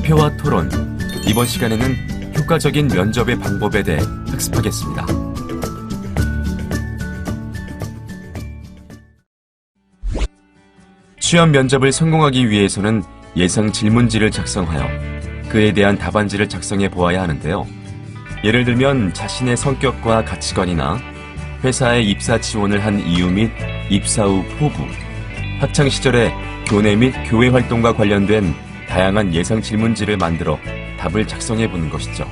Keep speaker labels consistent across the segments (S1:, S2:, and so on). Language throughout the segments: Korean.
S1: 발표와 토론. 이번 시간에는 효과적인 면접의 방법에 대해 학습하겠습니다. 취업 면접을 성공하기 위해서는 예상 질문지를 작성하여 그에 대한 답안지를 작성해 보아야 하는데요. 예를 들면 자신의 성격과 가치관이나 회사에 입사 지원을 한 이유 및 입사 후 포부, 학창 시절에 교내 및 교회 활동과 관련된 다양한 예상 질문지를 만들어 답을 작성해 보는 것이죠.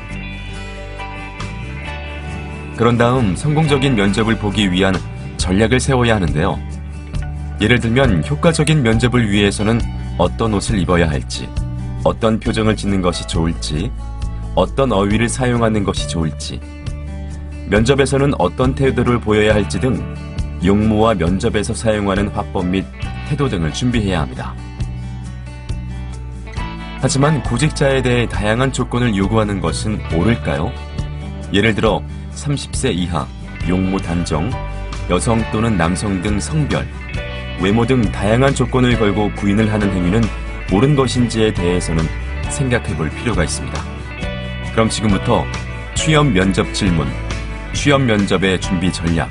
S1: 그런 다음 성공적인 면접을 보기 위한 전략을 세워야 하는데요. 예를 들면 효과적인 면접을 위해서는 어떤 옷을 입어야 할지, 어떤 표정을 짓는 것이 좋을지, 어떤 어휘를 사용하는 것이 좋을지, 면접에서는 어떤 태도를 보여야 할지 등 용모와 면접에서 사용하는 화법 및 태도 등을 준비해야 합니다. 하지만 구직자에 대해 다양한 조건을 요구하는 것은 옳을까요? 예를 들어 30세 이하, 용모 단정, 여성 또는 남성 등 성별, 외모 등 다양한 조건을 걸고 구인을 하는 행위는 옳은 것인지에 대해서는 생각해 볼 필요가 있습니다. 그럼 지금부터 취업 면접 질문, 취업 면접의 준비 전략,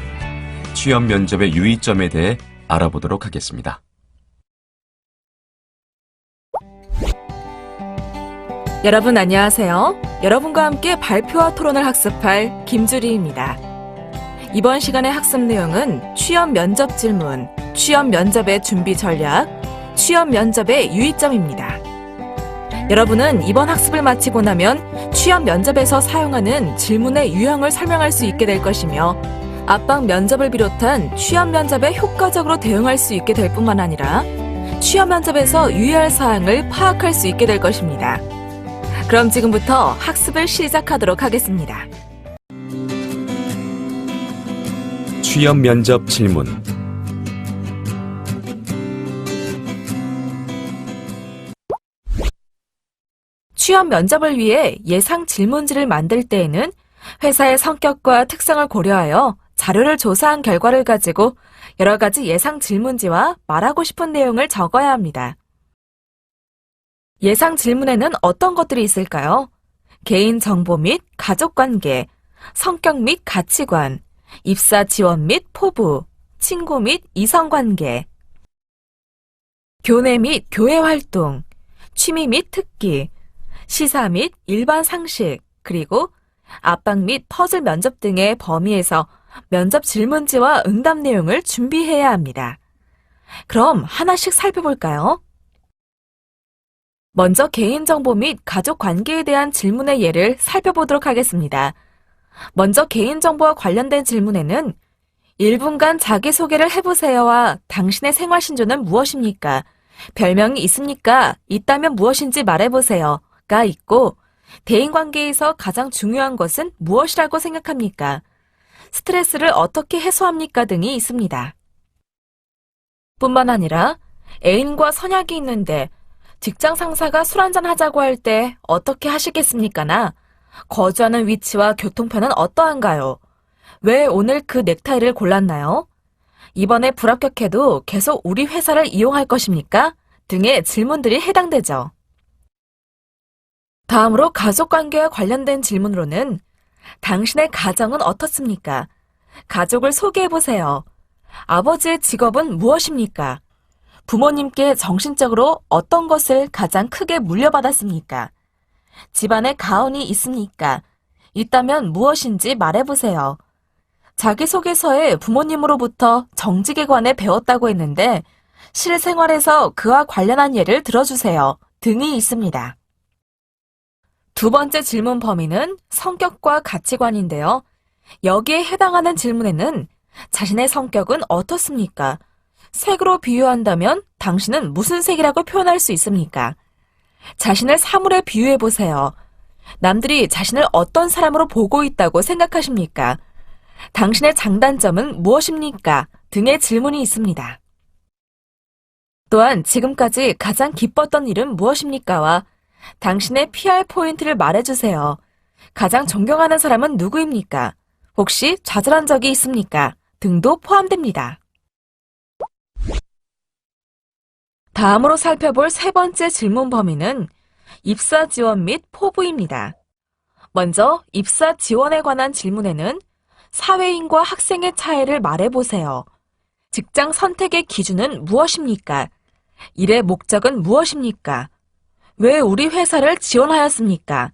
S1: 취업 면접의 유의점에 대해 알아보도록 하겠습니다.
S2: 여러분 안녕하세요. 여러분과 함께 발표와 토론을 학습할 김주리입니다. 이번 시간의 학습 내용은 취업 면접 질문, 취업 면접의 준비 전략, 취업 면접의 유의점입니다. 여러분은 이번 학습을 마치고 나면 취업 면접에서 사용하는 질문의 유형을 설명할 수 있게 될 것이며 압박 면접을 비롯한 취업 면접에 효과적으로 대응할 수 있게 될 뿐만 아니라 취업 면접에서 유의할 사항을 파악할 수 있게 될 것입니다. 그럼 지금부터 학습을 시작하도록 하겠습니다.
S1: 취업 면접 질문.
S2: 취업 면접을 위해 예상 질문지를 만들 때에는 회사의 성격과 특성을 고려하여 자료를 조사한 결과를 가지고 여러 가지 예상 질문지와 말하고 싶은 내용을 적어야 합니다. 예상 질문에는 어떤 것들이 있을까요? 개인 정보 및 가족관계, 성격 및 가치관, 입사 지원 및 포부, 친구 및 이성관계, 교내 및 교회 활동, 취미 및 특기, 시사 및 일반 상식, 그리고 압박 및 퍼즐 면접 등의 범위에서 면접 질문지와 응답 내용을 준비해야 합니다. 그럼 하나씩 살펴볼까요? 먼저 개인정보 및 가족관계에 대한 질문의 예를 살펴보도록 하겠습니다. 먼저 개인정보와 관련된 질문에는 1분간 자기소개를 해보세요와 당신의 생활신조는 무엇입니까? 별명이 있습니까? 있다면 무엇인지 말해보세요. 가 있고 대인관계에서 가장 중요한 것은 무엇이라고 생각합니까? 스트레스를 어떻게 해소합니까? 등이 있습니다. 뿐만 아니라 애인과 선약이 있는데 직장 상사가 술 한잔 하자고 할 때 어떻게 하시겠습니까?나 거주하는 위치와 교통편은 어떠한가요? 왜 오늘 그 넥타이를 골랐나요? 이번에 불합격해도 계속 우리 회사를 이용할 것입니까? 등의 질문들이 해당되죠. 다음으로 가족관계와 관련된 질문으로는 당신의 가정은 어떻습니까? 가족을 소개해보세요. 아버지의 직업은 무엇입니까? 부모님께 정신적으로 어떤 것을 가장 크게 물려받았습니까? 집안에 가훈이 있습니까? 있다면 무엇인지 말해보세요. 자기소개서에 부모님으로부터 정직에 관해 배웠다고 했는데 실생활에서 그와 관련한 예를 들어주세요. 등이 있습니다. 두 번째 질문 범위는 성격과 가치관인데요. 여기에 해당하는 질문에는 자신의 성격은 어떻습니까? 색으로 비유한다면 당신은 무슨 색이라고 표현할 수 있습니까? 자신을 사물에 비유해보세요. 남들이 자신을 어떤 사람으로 보고 있다고 생각하십니까? 당신의 장단점은 무엇입니까? 등의 질문이 있습니다. 또한 지금까지 가장 기뻤던 일은 무엇입니까?와 당신의 PR 포인트를 말해주세요. 가장 존경하는 사람은 누구입니까? 혹시 좌절한 적이 있습니까? 등도 포함됩니다. 다음으로 살펴볼 세 번째 질문 범위는 입사 지원 및 포부입니다. 먼저 입사 지원에 관한 질문에는 사회인과 학생의 차이를 말해보세요. 직장 선택의 기준은 무엇입니까? 일의 목적은 무엇입니까? 왜 우리 회사를 지원하였습니까?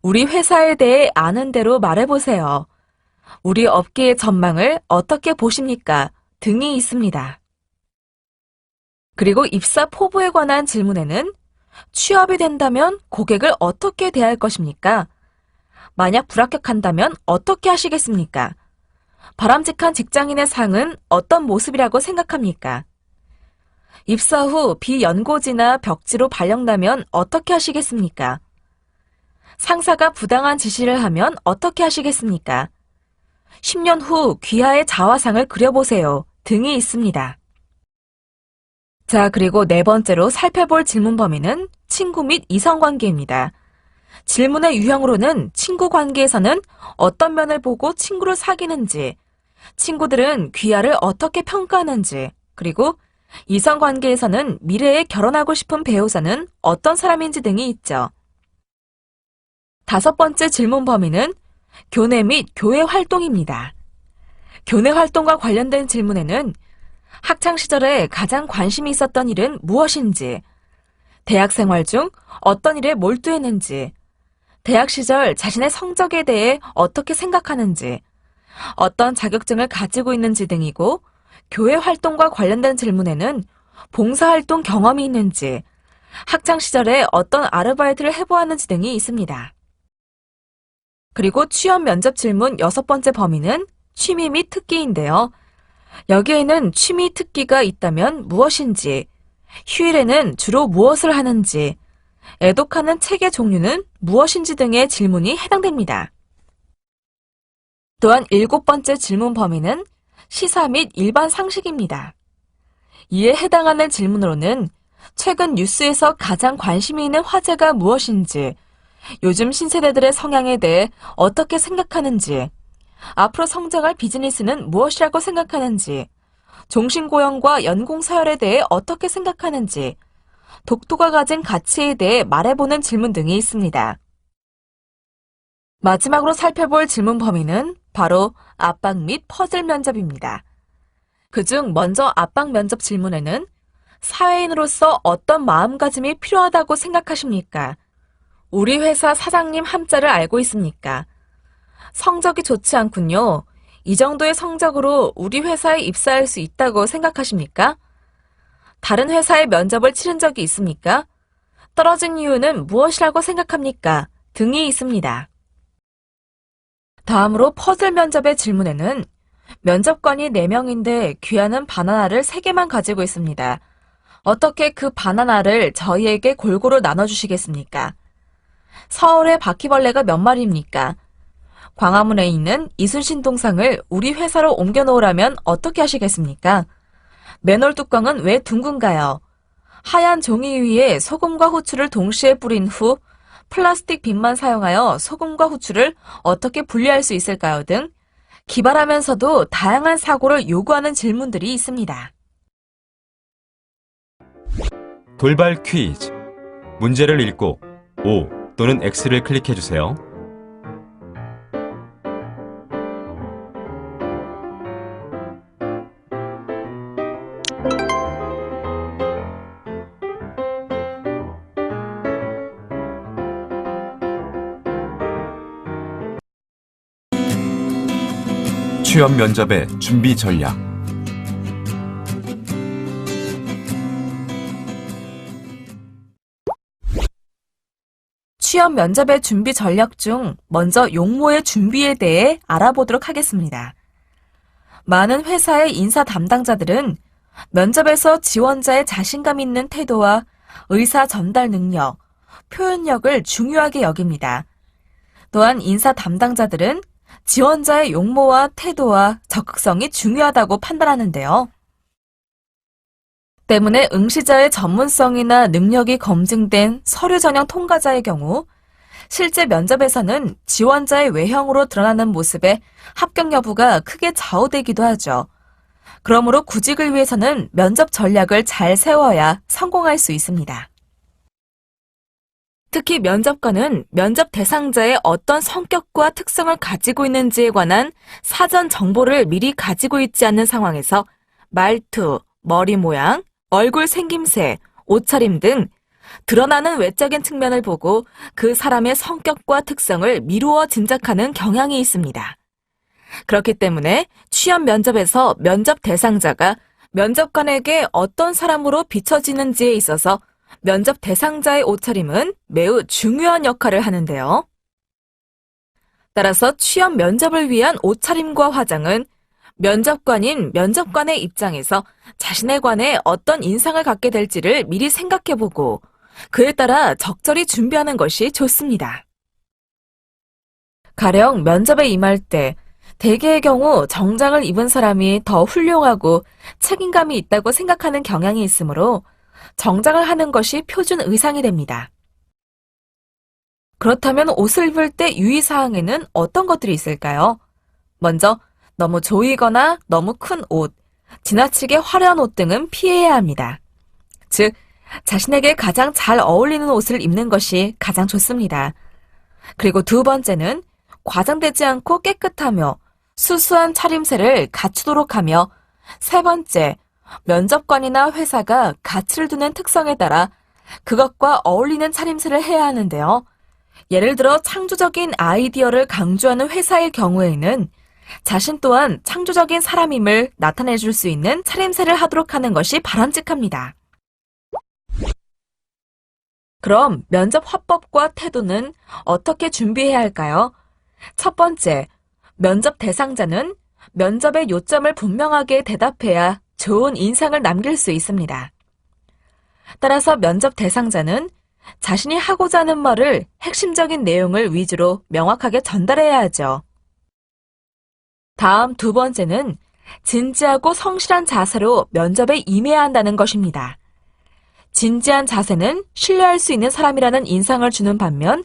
S2: 우리 회사에 대해 아는 대로 말해보세요. 우리 업계의 전망을 어떻게 보십니까? 등이 있습니다. 그리고 입사 포부에 관한 질문에는 취업이 된다면 고객을 어떻게 대할 것입니까? 만약 불합격한다면 어떻게 하시겠습니까? 바람직한 직장인의 상은 어떤 모습이라고 생각합니까? 입사 후 비연고지나 벽지로 발령나면 어떻게 하시겠습니까? 상사가 부당한 지시를 하면 어떻게 하시겠습니까? 10년 후 귀하의 자화상을 그려보세요. 등이 있습니다. 자, 그리고 네 번째로 살펴볼 질문 범위는 친구 및 이성관계입니다. 질문의 유형으로는 친구 관계에서는 어떤 면을 보고 친구를 사귀는지, 친구들은 귀하를 어떻게 평가하는지, 그리고 이성관계에서는 미래에 결혼하고 싶은 배우자는 어떤 사람인지 등이 있죠. 다섯 번째 질문 범위는 교내 및 교회 활동입니다. 교내 활동과 관련된 질문에는 학창시절에 가장 관심이 있었던 일은 무엇인지, 대학 생활 중 어떤 일에 몰두했는지, 대학 시절 자신의 성적에 대해 어떻게 생각하는지, 어떤 자격증을 가지고 있는지 등이고, 교회 활동과 관련된 질문에는 봉사활동 경험이 있는지, 학창시절에 어떤 아르바이트를 해보았는지 등이 있습니다. 그리고 취업 면접 질문 여섯 번째 범위는 취미 및 특기인데요. 여기에는 취미 특기가 있다면 무엇인지, 휴일에는 주로 무엇을 하는지, 애독하는 책의 종류는 무엇인지 등의 질문이 해당됩니다. 또한 일곱 번째 질문 범위는 시사 및 일반 상식입니다. 이에 해당하는 질문으로는 최근 뉴스에서 가장 관심이 있는 화제가 무엇인지, 요즘 신세대들의 성향에 대해 어떻게 생각하는지, 앞으로 성장할 비즈니스는 무엇이라고 생각하는지, 종신고용과 연공서열에 대해 어떻게 생각하는지, 독도가 가진 가치에 대해 말해보는 질문 등이 있습니다. 마지막으로 살펴볼 질문 범위는 바로 압박 및 퍼즐 면접입니다. 그중 먼저 압박 면접 질문에는 사회인으로서 어떤 마음가짐이 필요하다고 생각하십니까? 우리 회사 사장님 함자를 알고 있습니까? 성적이 좋지 않군요. 이 정도의 성적으로 우리 회사에 입사할 수 있다고 생각하십니까? 다른 회사에 면접을 치른 적이 있습니까? 떨어진 이유는 무엇이라고 생각합니까? 등이 있습니다. 다음으로 퍼즐 면접의 질문에는 면접관이 4명인데 귀하는 바나나를 3개만 가지고 있습니다. 어떻게 그 바나나를 저희에게 골고루 나눠주시겠습니까? 서울에 바퀴벌레가 몇 마리입니까? 광화문에 있는 이순신 동상을 우리 회사로 옮겨 놓으라면 어떻게 하시겠습니까? 맨홀 뚜껑은 왜 둥근가요? 하얀 종이 위에 소금과 후추를 동시에 뿌린 후 플라스틱 빈만 사용하여 소금과 후추를 어떻게 분리할 수 있을까요? 등 기발하면서도 다양한 사고를 요구하는 질문들이 있습니다.
S1: 돌발 퀴즈. 문제를 읽고 O 또는 X를 클릭해주세요. 취업 면접의 준비 전략.
S2: 취업 면접의 준비 전략 중 먼저 용모의 준비에 대해 알아보도록 하겠습니다. 많은 회사의 인사 담당자들은 면접에서 지원자의 자신감 있는 태도와 의사 전달 능력, 표현력을 중요하게 여깁니다. 또한 인사 담당자들은 지원자의 용모와 태도와 적극성이 중요하다고 판단하는데요. 때문에 응시자의 전문성이나 능력이 검증된 서류 전형 통과자의 경우 실제 면접에서는 지원자의 외형으로 드러나는 모습에 합격 여부가 크게 좌우되기도 하죠. 그러므로 구직을 위해서는 면접 전략을 잘 세워야 성공할 수 있습니다. 특히 면접관은 면접 대상자의 어떤 성격과 특성을 가지고 있는지에 관한 사전 정보를 미리 가지고 있지 않는 상황에서 말투, 머리 모양, 얼굴 생김새, 옷차림 등 드러나는 외적인 측면을 보고 그 사람의 성격과 특성을 미루어 짐작하는 경향이 있습니다. 그렇기 때문에 취업 면접에서 면접 대상자가 면접관에게 어떤 사람으로 비춰지는지에 있어서 면접 대상자의 옷차림은 매우 중요한 역할을 하는데요. 따라서 취업 면접을 위한 옷차림과 화장은 면접관인 면접관의 입장에서 자신에 관해 어떤 인상을 갖게 될지를 미리 생각해보고 그에 따라 적절히 준비하는 것이 좋습니다. 가령 면접에 임할 때 대개의 경우 정장을 입은 사람이 더 훌륭하고 책임감이 있다고 생각하는 경향이 있으므로 정장을 하는 것이 표준 의상이 됩니다. 그렇다면 옷을 입을 때 유의사항에는 어떤 것들이 있을까요? 먼저 너무 조이거나 너무 큰 옷, 지나치게 화려한 옷 등은 피해야 합니다. 즉, 자신에게 가장 잘 어울리는 옷을 입는 것이 가장 좋습니다. 그리고 두 번째는 과장되지 않고 깨끗하며 수수한 차림새를 갖추도록 하며, 세 번째, 면접관이나 회사가 가치를 두는 특성에 따라 그것과 어울리는 차림새를 해야 하는데요. 예를 들어 창조적인 아이디어를 강조하는 회사의 경우에는 자신 또한 창조적인 사람임을 나타내줄 수 있는 차림새를 하도록 하는 것이 바람직합니다. 그럼 면접 화법과 태도는 어떻게 준비해야 할까요? 첫 번째, 면접 대상자는 면접의 요점을 분명하게 대답해야 좋은 인상을 남길 수 있습니다. 따라서 면접 대상자는 자신이 하고자 하는 말을 핵심적인 내용을 위주로 명확하게 전달해야 하죠. 다음 두 번째는 진지하고 성실한 자세로 면접에 임해야 한다는 것입니다. 진지한 자세는 신뢰할 수 있는 사람이라는 인상을 주는 반면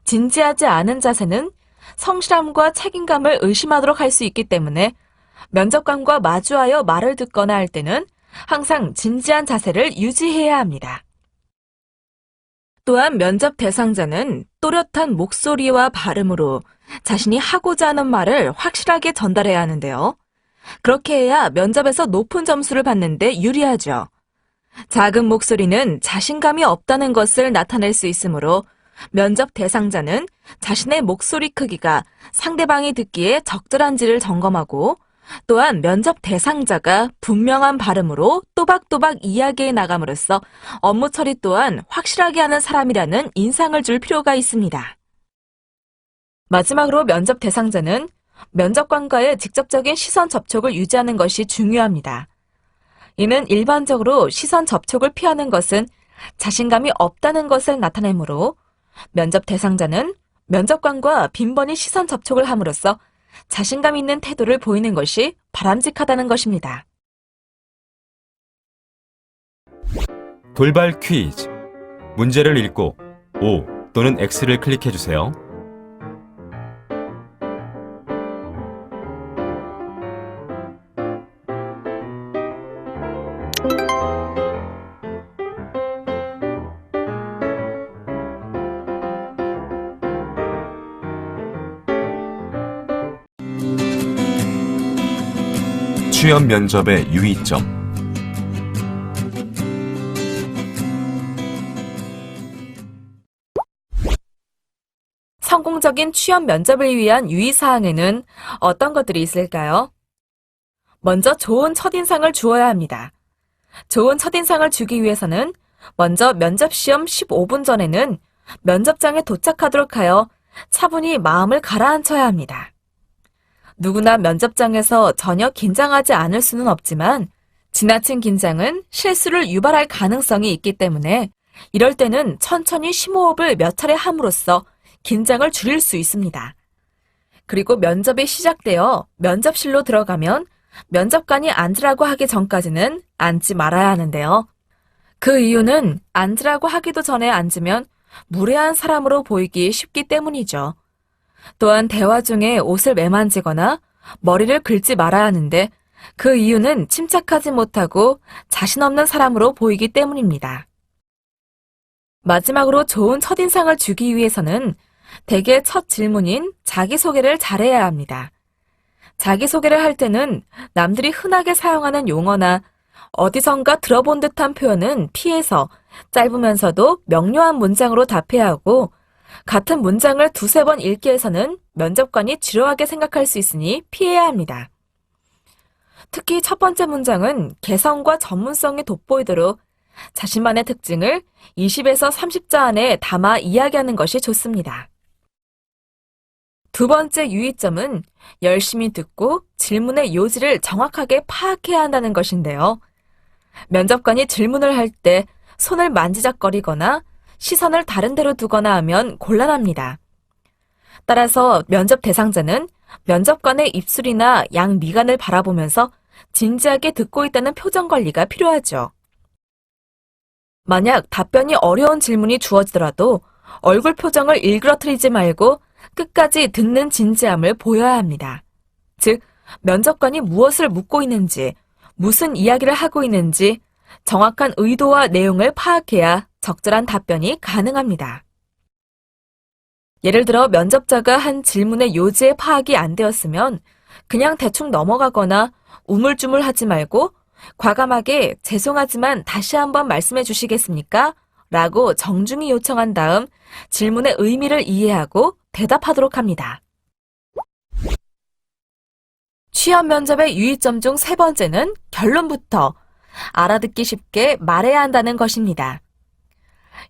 S2: 진지하지 않은 자세는 성실함과 책임감을 의심하도록 할 수 있기 때문에 면접관과 마주하여 말을 듣거나 할 때는 항상 진지한 자세를 유지해야 합니다. 또한 면접 대상자는 또렷한 목소리와 발음으로 자신이 하고자 하는 말을 확실하게 전달해야 하는데요. 그렇게 해야 면접에서 높은 점수를 받는데 유리하죠. 작은 목소리는 자신감이 없다는 것을 나타낼 수 있으므로 면접 대상자는 자신의 목소리 크기가 상대방이 듣기에 적절한지를 점검하고, 또한 면접 대상자가 분명한 발음으로 또박또박 이야기해 나감으로써 업무 처리 또한 확실하게 하는 사람이라는 인상을 줄 필요가 있습니다. 마지막으로 면접 대상자는 면접관과의 직접적인 시선 접촉을 유지하는 것이 중요합니다. 이는 일반적으로 시선 접촉을 피하는 것은 자신감이 없다는 것을 나타내므로 면접 대상자는 면접관과 빈번히 시선 접촉을 함으로써 자신감 있는 태도를 보이는 것이 바람직하다는 것입니다.
S1: 돌발 퀴즈. 문제를 읽고 O 또는 X를 클릭해주세요. 취업 면접의 유의점.
S2: 성공적인 취업 면접을 위한 유의사항에는 어떤 것들이 있을까요? 먼저 좋은 첫인상을 주어야 합니다. 좋은 첫인상을 주기 위해서는 먼저 면접시험 15분 전에는 면접장에 도착하도록 하여 차분히 마음을 가라앉혀야 합니다. 누구나 면접장에서 전혀 긴장하지 않을 수는 없지만 지나친 긴장은 실수를 유발할 가능성이 있기 때문에 이럴 때는 천천히 심호흡을 몇 차례 함으로써 긴장을 줄일 수 있습니다. 그리고 면접이 시작되어 면접실로 들어가면 면접관이 앉으라고 하기 전까지는 앉지 말아야 하는데요. 그 이유는 앉으라고 하기도 전에 앉으면 무례한 사람으로 보이기 쉽기 때문이죠. 또한 대화 중에 옷을 매만지거나 머리를 긁지 말아야 하는데 그 이유는 침착하지 못하고 자신 없는 사람으로 보이기 때문입니다. 마지막으로 좋은 첫인상을 주기 위해서는 대개 첫 질문인 자기소개를 잘해야 합니다. 자기소개를 할 때는 남들이 흔하게 사용하는 용어나 어디선가 들어본 듯한 표현은 피해서 짧으면서도 명료한 문장으로 답해야 하고, 같은 문장을 두세 번 읽기 위해서는 면접관이 지루하게 생각할 수 있으니 피해야 합니다. 특히 첫 번째 문장은 개성과 전문성이 돋보이도록 자신만의 특징을 20에서 30자 안에 담아 이야기하는 것이 좋습니다. 두 번째 유의점은 열심히 듣고 질문의 요지를 정확하게 파악해야 한다는 것인데요. 면접관이 질문을 할 때 손을 만지작거리거나 시선을 다른 데로 두거나 하면 곤란합니다. 따라서 면접 대상자는 면접관의 입술이나 양 미간을 바라보면서 진지하게 듣고 있다는 표정 관리가 필요하죠. 만약 답변이 어려운 질문이 주어지더라도 얼굴 표정을 일그러뜨리지 말고 끝까지 듣는 진지함을 보여야 합니다. 즉, 면접관이 무엇을 묻고 있는지, 무슨 이야기를 하고 있는지 정확한 의도와 내용을 파악해야 적절한 답변이 가능합니다. 예를 들어 면접자가 한 질문의 요지의 파악이 안 되었으면 그냥 대충 넘어가거나 우물쭈물하지 말고 과감하게 죄송하지만 다시 한번 말씀해 주시겠습니까? 라고 정중히 요청한 다음 질문의 의미를 이해하고 대답하도록 합니다. 취업 면접의 유의점 중 세 번째는 결론부터 알아듣기 쉽게 말해야 한다는 것입니다.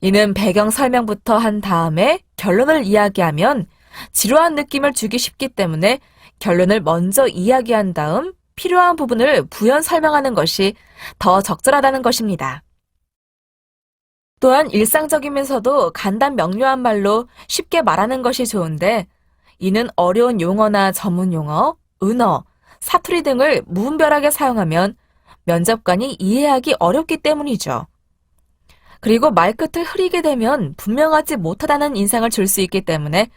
S2: 이는 배경 설명부터 한 다음에 결론을 이야기하면 지루한 느낌을 주기 쉽기 때문에 결론을 먼저 이야기한 다음 필요한 부분을 부연 설명하는 것이 더 적절하다는 것입니다. 또한 일상적이면서도 간단 명료한 말로 쉽게 말하는 것이 좋은데, 이는 어려운 용어나 전문 용어, 은어, 사투리 등을 무분별하게 사용하면 면접관이 이해하기 어렵기 때문이죠. 그리고 말끝을 흐리게 되면 분명하지 못하다는 인상을 줄 수 있기 때문에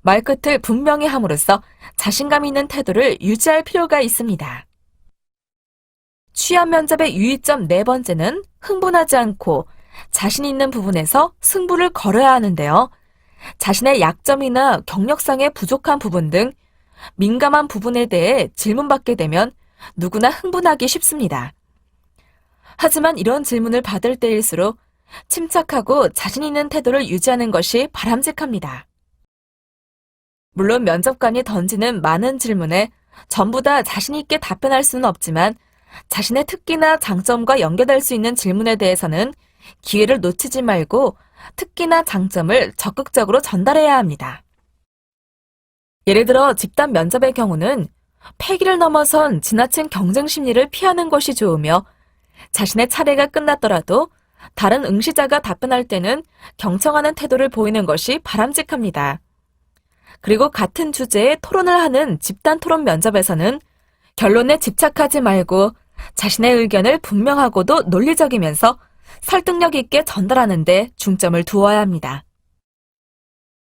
S2: 말끝을 분명히 함으로써 자신감 있는 태도를 유지할 필요가 있습니다. 취업 면접의 유의점 네 번째는 흥분하지 않고 자신 있는 부분에서 승부를 걸어야 하는데요. 자신의 약점이나 경력상의 부족한 부분 등 민감한 부분에 대해 질문받게 되면 누구나 흥분하기 쉽습니다. 하지만 이런 질문을 받을 때일수록 침착하고 자신 있는 태도를 유지하는 것이 바람직합니다. 물론 면접관이 던지는 많은 질문에 전부 다 자신 있게 답변할 수는 없지만 자신의 특기나 장점과 연결될 수 있는 질문에 대해서는 기회를 놓치지 말고 특기나 장점을 적극적으로 전달해야 합니다. 예를 들어 집단 면접의 경우는 패기를 넘어선 지나친 경쟁 심리를 피하는 것이 좋으며, 자신의 차례가 끝났더라도 다른 응시자가 답변할 때는 경청하는 태도를 보이는 것이 바람직합니다. 그리고 같은 주제에 토론을 하는 집단 토론 면접에서는 결론에 집착하지 말고 자신의 의견을 분명하고도 논리적이면서 설득력 있게 전달하는 데 중점을 두어야 합니다.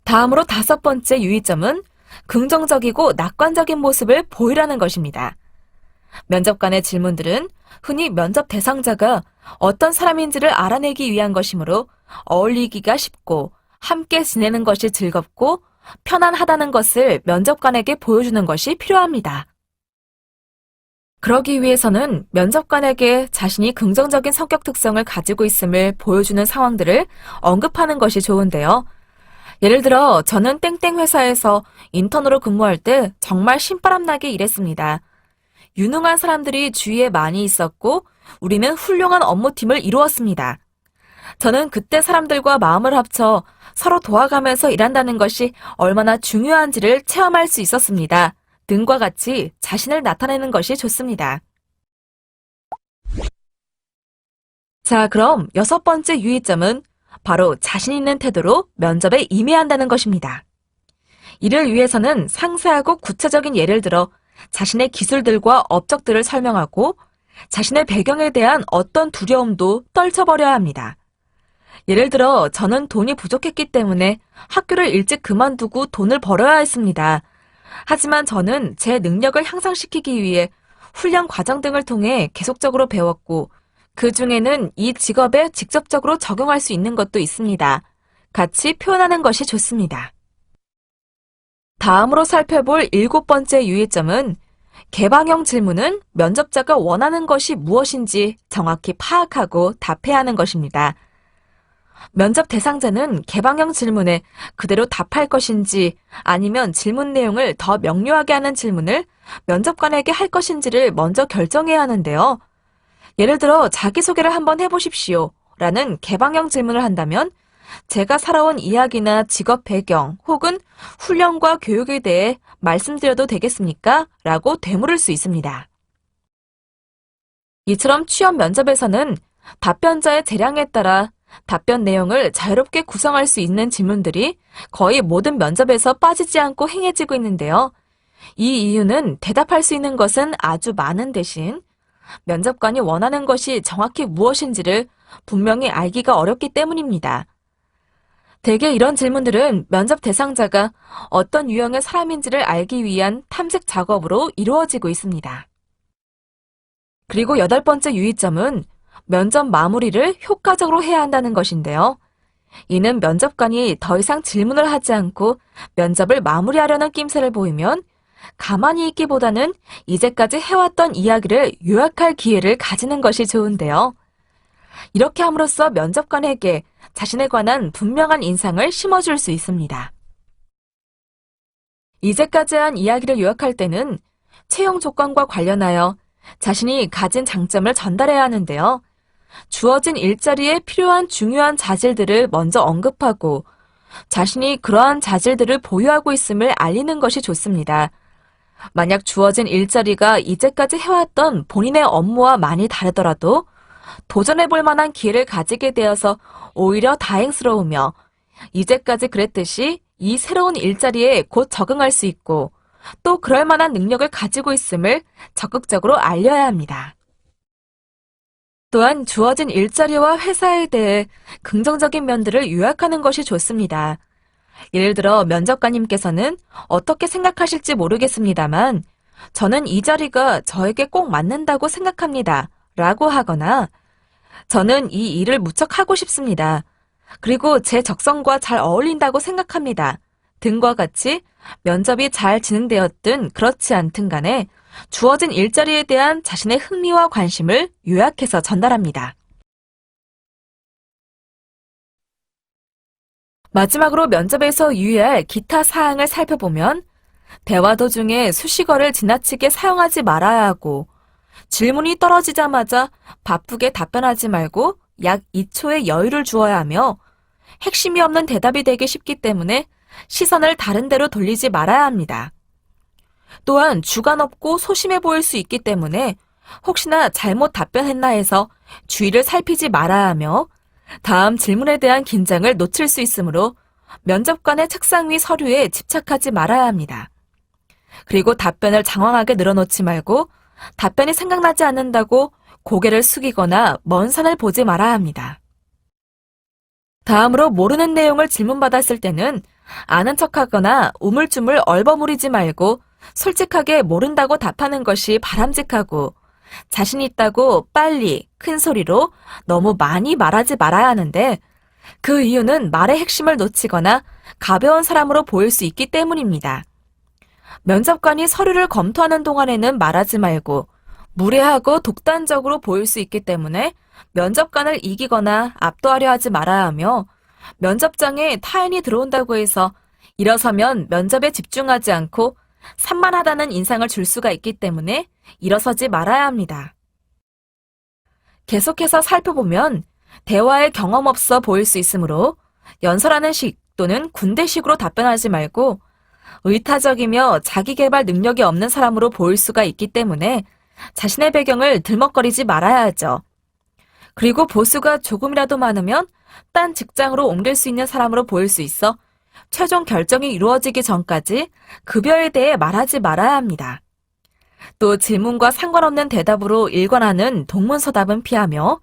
S2: 다음으로 다섯 번째 유의점은 긍정적이고 낙관적인 모습을 보이라는 것입니다. 면접관의 질문들은 흔히 면접 대상자가 어떤 사람인지를 알아내기 위한 것이므로 어울리기가 쉽고 함께 지내는 것이 즐겁고 편안하다는 것을 면접관에게 보여주는 것이 필요합니다. 그러기 위해서는 면접관에게 자신이 긍정적인 성격 특성을 가지고 있음을 보여주는 상황들을 언급하는 것이 좋은데요. 예를 들어 저는 땡땡 회사에서 인턴으로 근무할 때 정말 신바람나게 일했습니다. 유능한 사람들이 주위에 많이 있었고 우리는 훌륭한 업무팀을 이루었습니다. 저는 그때 사람들과 마음을 합쳐 서로 도와가면서 일한다는 것이 얼마나 중요한지를 체험할 수 있었습니다. 등과 같이 자신을 나타내는 것이 좋습니다. 자, 그럼 여섯 번째 유의점은 바로 자신 있는 태도로 면접에 임해한다는 것입니다. 이를 위해서는 상세하고 구체적인 예를 들어 자신의 기술들과 업적들을 설명하고 자신의 배경에 대한 어떤 두려움도 떨쳐버려야 합니다. 예를 들어 저는 돈이 부족했기 때문에 학교를 일찍 그만두고 돈을 벌어야 했습니다. 하지만 저는 제 능력을 향상시키기 위해 훈련 과정 등을 통해 계속적으로 배웠고 그 중에는 이 직업에 직접적으로 적용할 수 있는 것도 있습니다. 같이 표현하는 것이 좋습니다. 다음으로 살펴볼 7번째 유의점은 개방형 질문은 면접자가 원하는 것이 무엇인지 정확히 파악하고 답해야 하는 것입니다. 면접 대상자는 개방형 질문에 그대로 답할 것인지 아니면 질문 내용을 더 명료하게 하는 질문을 면접관에게 할 것인지를 먼저 결정해야 하는데요. 예를 들어 자기소개를 한번 해보십시오 라는 개방형 질문을 한다면 제가 살아온 이야기나 직업 배경 혹은 훈련과 교육에 대해 말씀드려도 되겠습니까? 라고 되물을 수 있습니다. 이처럼 취업 면접에서는 답변자의 재량에 따라 답변 내용을 자유롭게 구성할 수 있는 질문들이 거의 모든 면접에서 빠지지 않고 행해지고 있는데요. 이 이유는 대답할 수 있는 것은 아주 많은 대신 면접관이 원하는 것이 정확히 무엇인지를 분명히 알기가 어렵기 때문입니다. 대개 이런 질문들은 면접 대상자가 어떤 유형의 사람인지를 알기 위한 탐색 작업으로 이루어지고 있습니다. 그리고 8번째 유의점은 면접 마무리를 효과적으로 해야 한다는 것인데요. 이는 면접관이 더 이상 질문을 하지 않고 면접을 마무리하려는 낌새를 보이면 가만히 있기보다는 이제까지 해왔던 이야기를 요약할 기회를 가지는 것이 좋은데요. 이렇게 함으로써 면접관에게 자신에 관한 분명한 인상을 심어줄 수 있습니다. 이제까지 한 이야기를 요약할 때는 채용 조건과 관련하여 자신이 가진 장점을 전달해야 하는데요. 주어진 일자리에 필요한 중요한 자질들을 먼저 언급하고 자신이 그러한 자질들을 보유하고 있음을 알리는 것이 좋습니다. 만약 주어진 일자리가 이제까지 해왔던 본인의 업무와 많이 다르더라도 도전해볼 만한 기회를 가지게 되어서 오히려 다행스러우며 이제까지 그랬듯이 이 새로운 일자리에 곧 적응할 수 있고 또 그럴 만한 능력을 가지고 있음을 적극적으로 알려야 합니다. 또한 주어진 일자리와 회사에 대해 긍정적인 면들을 요약하는 것이 좋습니다. 예를 들어 면접관님께서는 어떻게 생각하실지 모르겠습니다만 저는 이 자리가 저에게 꼭 맞는다고 생각합니다. 라고 하거나 저는 이 일을 무척 하고 싶습니다. 그리고 제 적성과 잘 어울린다고 생각합니다. 등과 같이 면접이 잘 진행되었든 그렇지 않든 간에 주어진 일자리에 대한 자신의 흥미와 관심을 요약해서 전달합니다. 마지막으로 면접에서 유의할 기타 사항을 살펴보면 대화 도중에 수식어를 지나치게 사용하지 말아야 하고 질문이 떨어지자마자 바쁘게 답변하지 말고 약 2초의 여유를 주어야 하며 핵심이 없는 대답이 되기 쉽기 때문에 시선을 다른 데로 돌리지 말아야 합니다. 또한 주관 없고 소심해 보일 수 있기 때문에 혹시나 잘못 답변했나 해서 주의를 살피지 말아야 하며 다음 질문에 대한 긴장을 놓칠 수 있으므로 면접관의 책상 위 서류에 집착하지 말아야 합니다. 그리고 답변을 장황하게 늘어놓지 말고 답변이 생각나지 않는다고 고개를 숙이거나 먼 산을 보지 말아야 합니다. 다음으로 모르는 내용을 질문받았을 때는 아는 척하거나 우물쭈물 얼버무리지 말고 솔직하게 모른다고 답하는 것이 바람직하고 자신 있다고 빨리 큰 소리로 너무 많이 말하지 말아야 하는데 그 이유는 말의 핵심을 놓치거나 가벼운 사람으로 보일 수 있기 때문입니다. 면접관이 서류를 검토하는 동안에는 말하지 말고 무례하고 독단적으로 보일 수 있기 때문에 면접관을 이기거나 압도하려 하지 말아야 하며 면접장에 타인이 들어온다고 해서 일어서면 면접에 집중하지 않고 산만하다는 인상을 줄 수가 있기 때문에 일어서지 말아야 합니다. 계속해서 살펴보면 대화에 경험 없어 보일 수 있으므로 연설하는 식 또는 군대식으로 답변하지 말고 의타적이며 자기개발 능력이 없는 사람으로 보일 수가 있기 때문에 자신의 배경을 들먹거리지 말아야 하죠. 그리고 보수가 조금이라도 많으면 딴 직장으로 옮길 수 있는 사람으로 보일 수 있어 최종 결정이 이루어지기 전까지 급여에 대해 말하지 말아야 합니다. 또 질문과 상관없는 대답으로 일관하는 동문서답은 피하며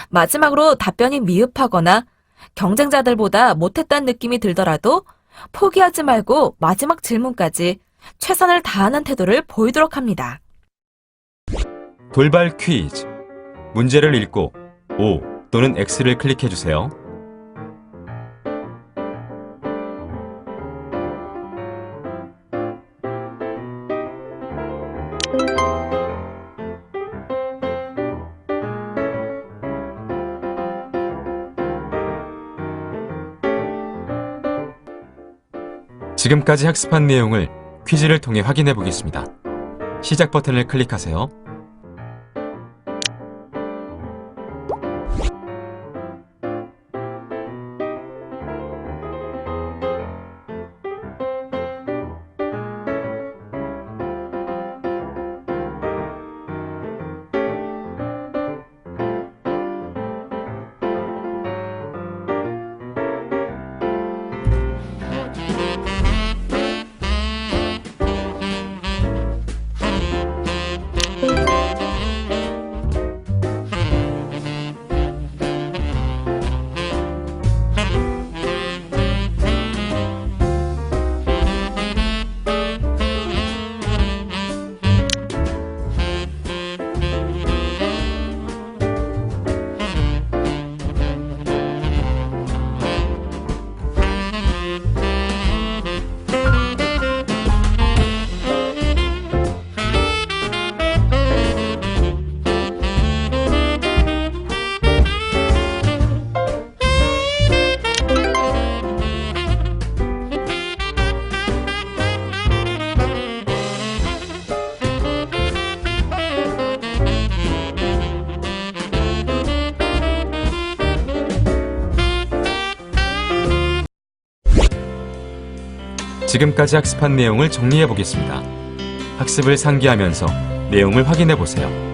S2: 마지막으로 답변이 미흡하거나 경쟁자들보다 못했다는 느낌이 들더라도 포기하지 말고 마지막 질문까지 최선을 다하는 태도를 보이도록 합니다.
S1: 돌발 퀴즈. 문제를 읽고 O 또는 X를 클릭해 주세요. 지금까지 학습한 내용을 퀴즈를 통해 확인해 보겠습니다. 시작 버튼을 클릭하세요. 지금까지 학습한 내용을 정리해 보겠습니다. 학습을 상기하면서 내용을 확인해 보세요.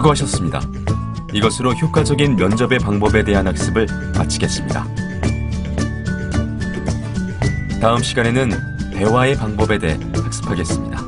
S1: 수고하셨습니다. 이것으로 효과적인 면접의 방법에 대한 학습을 마치겠습니다. 다음 시간에는 대화의 방법에 대해 학습하겠습니다.